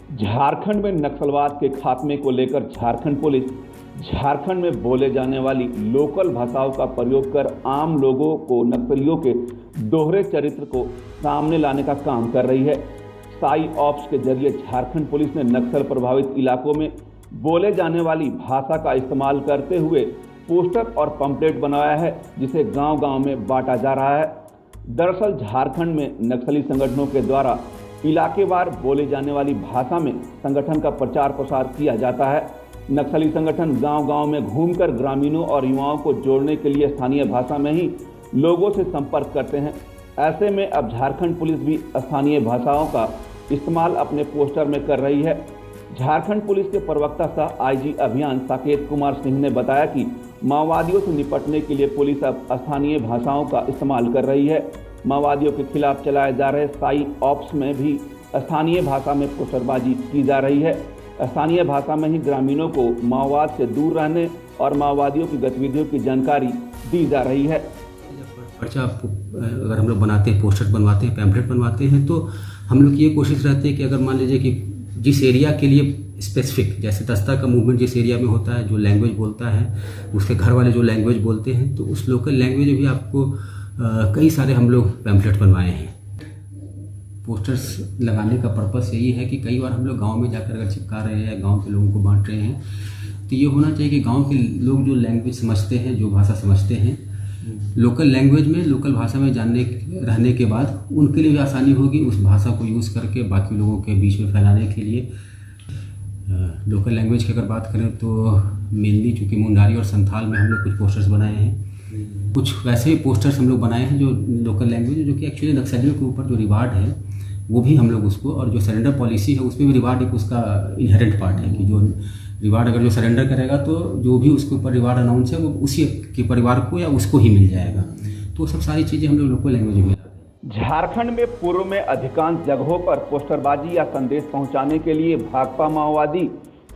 झारखंड में नक्सलवाद के खात्मे को लेकर झारखंड पुलिस झारखंड में बोले जाने वाली लोकल भाषाओं का प्रयोग कर आम लोगों को नक्सलियों के दोहरे चरित्र को सामने लाने का काम कर रही है। साई ऑप्स के जरिए झारखंड पुलिस ने नक्सल प्रभावित इलाकों में बोले जाने वाली भाषा का इस्तेमाल करते हुए पोस्टर और पंपलेट बनाया है, जिसे गांव-गांव में बांटा जा रहा है। दरअसल झारखंड में नक्सली संगठनों के द्वारा इलाकेवार बोले जाने वाली भाषा में संगठन का प्रचार प्रसार किया जाता है। नक्सली संगठन गांव-गांव में घूमकर ग्रामीणों और युवाओं को जोड़ने के लिए स्थानीय भाषा में ही लोगों से संपर्क करते हैं। ऐसे में अब झारखंड पुलिस भी स्थानीय भाषाओं का इस्तेमाल अपने पोस्टर में कर रही है। झारखंड पुलिस के प्रवक्ता सह आईजी अभियान साकेत कुमार सिंह ने बताया कि माओवादियों से निपटने के लिए पुलिस अब स्थानीय भाषाओं का इस्तेमाल कर रही है। माओवादियों के खिलाफ चलाए जा रहे साई ऑप्स में भी स्थानीय भाषा में पोस्टरबाजी की जा रही है। स्थानीय भाषा में ही ग्रामीणों को माओवाद से दूर रहने और माओवादियों की गतिविधियों की जानकारी दी जा रही है। पर्चा अगर हम लोग बनाते हैं, पोस्टर बनवाते हैं, पैम्फलेट बनवाते हैं, तो हम लोग की ये कोशिश रहती है कि अगर मान लीजिए कि जिस एरिया के लिए स्पेसिफिक, जैसे दस्ता का मूवमेंट जिस एरिया में होता है, जो लैंग्वेज बोलता है, उसके घर वाले जो लैंग्वेज बोलते हैं, तो उस लोकल लैंग्वेज में भी आपको कई सारे हम लोग पैम्फलेट बनवाए हैं। पोस्टर्स लगाने का पर्पस यही है कि कई बार हम लोग गांव में जाकर अगर चिपका रहे हैं या गांव के लोगों को बांट रहे हैं, तो ये होना चाहिए कि गांव के लोग जो लैंग्वेज समझते हैं, जो भाषा समझते हैं, लोकल लैंग्वेज में, लोकल भाषा में जानने रहने के बाद उनके लिए भी आसानी होगी उस भाषा को यूज़ करके बाकी लोगों के बीच में फैलाने के लिए। लोकल लैंग्वेज की अगर बात करें तो मेनली चूँकि मुंडारी और संथाल में हम लोग कुछ पोस्टर्स बनाए हैं, कुछ वैसे ही पोस्टर्स हम लोग बनाए हैं जो लोकल लैंग्वेज, जो कि एक्चुअली नक्सलियों के ऊपर जो रिवार्ड है वो भी हम लोग उसको, और जो सरेंडर पॉलिसी है उसमें भी रिवार्ड एक उसका इनहेरेंट पार्ट है कि जो रिवार्ड अगर जो सरेंडर करेगा तो जो भी उसके ऊपर रिवार्ड अनाउंस है वो उसी के परिवार को या उसको ही मिल जाएगा। तो सब सारी चीज़ें हम लोग लोकल लैंग्वेज में लाते हैं। झारखंड में पूर्व में अधिकांश जगहों पर पोस्टरबाजी या संदेश पहुंचाने के लिए भाकपा माओवादी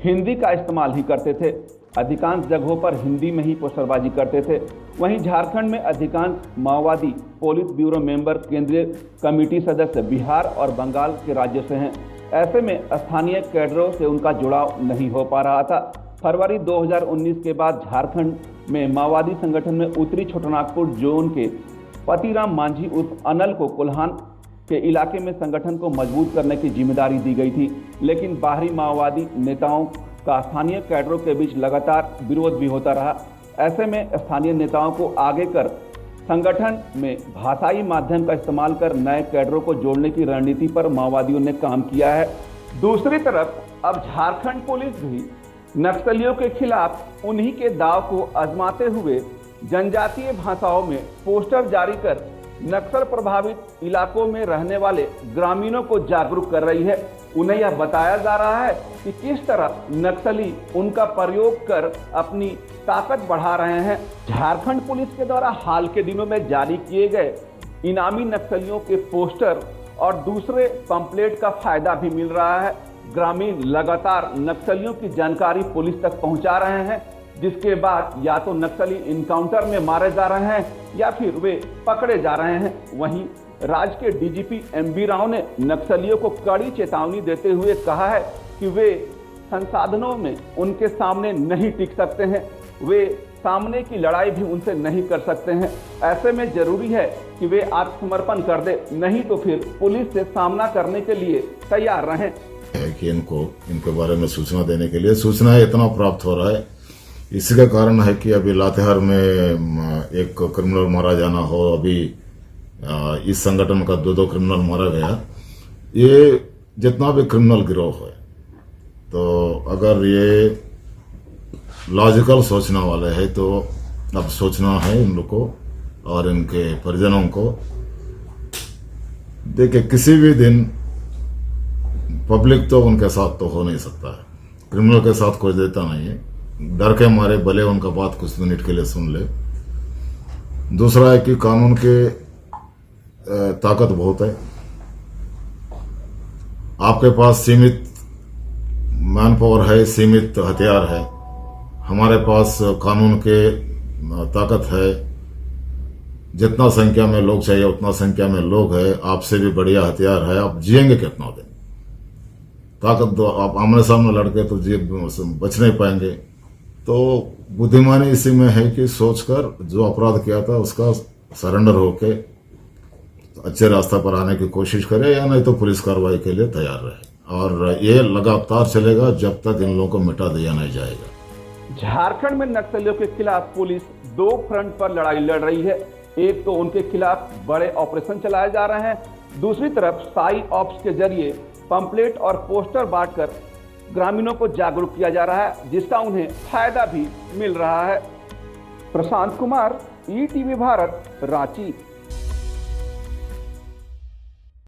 हिंदी का इस्तेमाल ही करते थे। अधिकांश जगहों पर हिंदी में ही पोस्टरबाजी करते थे। वहीं झारखंड में अधिकांश माओवादी पोलित ब्यूरो मेंबर, केंद्रीय कमेटी सदस्य बिहार और बंगाल के राज्यों से हैं। ऐसे में स्थानीय कैडरों से उनका जुड़ाव नहीं हो पा रहा था। फरवरी 2019 के बाद झारखंड में माओवादी संगठन में उत्तरी छोटानागपुर जोन के पतिराम मांझी उर्फ अनल को कोल्हान के इलाके में संगठन को मजबूत करने की जिम्मेदारी दी गई थी, लेकिन बाहरी माओवादी नेताओं का स्थानीय कैडरों के बीच लगातार विरोध भी होता रहा। ऐसे में स्थानीय नेताओं को आगे कर संगठन में भाषाई माध्यम का इस्तेमाल कर नए कैडरों को जोड़ने की रणनीति पर माओवादियों ने काम किया है। दूसरी तरफ अब झारखंड पुलिस भी नक्सलियों के खिलाफ उन्हीं के दांव को आजमाते हुए जनजातीय भाषाओं में पोस्टर जारी कर नक्सल प्रभावित इलाकों में रहने वाले ग्रामीणों को जागरूक कर रही है। उन्हें यह बताया जा रहा है कि किस तरह नक्सली उनका प्रयोग कर अपनी ताकत बढ़ा रहे हैं। झारखंड पुलिस के द्वारा हाल के दिनों में जारी किए गए इनामी नक्सलियों के पोस्टर और दूसरे पंपलेट का फायदा भी मिल रहा है। ग्रामीण लगातार नक्सलियों की जानकारी पुलिस तक पहुंचा रहे हैं, जिसके बाद या तो नक्सली इनकाउंटर में मारे जा रहे हैं या फिर वे पकड़े जा रहे हैं। वहीं राज्य के डीजीपी एमबी राव ने नक्सलियों को कड़ी चेतावनी देते हुए कहा है कि वे संसाधनों में उनके सामने नहीं टिक सकते हैं, वे सामने की लड़ाई भी उनसे नहीं कर सकते हैं। ऐसे में जरूरी है कि वे आत्मसमर्पण कर दे, नहीं तो फिर पुलिस से सामना करने के लिए तैयार रहें। कि इनके बारे में सूचना देने के लिए सूचना इतना प्राप्त हो रहा है, इसी का कारण है कि अभी लातेहार में एक क्रिमिनल मारा जाना हो, अभी इस संगठन का 2 क्रिमिनल मारा गया। ये जितना भी क्रिमिनल गिरोह है, तो अगर ये लॉजिकल सोचने वाले हैं तो अब सोचना है इन लोग को और इनके परिजनों को। देखिए, किसी भी दिन पब्लिक तो उनके साथ तो हो नहीं सकता है, क्रिमिनल के साथ कोई देता नहीं है। डर के मारे भले उनका बात कुछ मिनट के लिए सुन ले। दूसरा है कि कानून के ताकत बहुत है, आपके पास सीमित मैन पावर है, सीमित हथियार है। हमारे पास कानून के ताकत है, जितना संख्या में लोग चाहिए उतना संख्या में लोग है, आपसे भी बढ़िया हथियार है। आप जिएंगे कितना दिन? ताकत दो, आप आमने सामने लड़के तो जी बच नहीं पाएंगे। तो बुद्धिमानी इसी में है कि सोचकर जो अपराध किया था उसका सरेंडर होके अच्छे रास्ते पर आने की कोशिश करे, या नहीं तो पुलिस कार्रवाई के लिए तैयार रहे। और ये लगातार चलेगा जब तक इन लोगों को मिटा दिया नहीं जाएगा। झारखंड में नक्सलियों के खिलाफ पुलिस दो फ्रंट पर लड़ाई लड़ रही है। एक तो उनके खिलाफ बड़े ऑपरेशन चलाए जा रहे हैं, दूसरी तरफ साई ऑप्स के जरिए पंपलेट और पोस्टर बांटकर ग्रामीणों को जागरूक किया जा रहा है, जिसका उन्हें फायदा भी मिल रहा है। प्रशांत कुमार, ईटीवी भारत, रांची।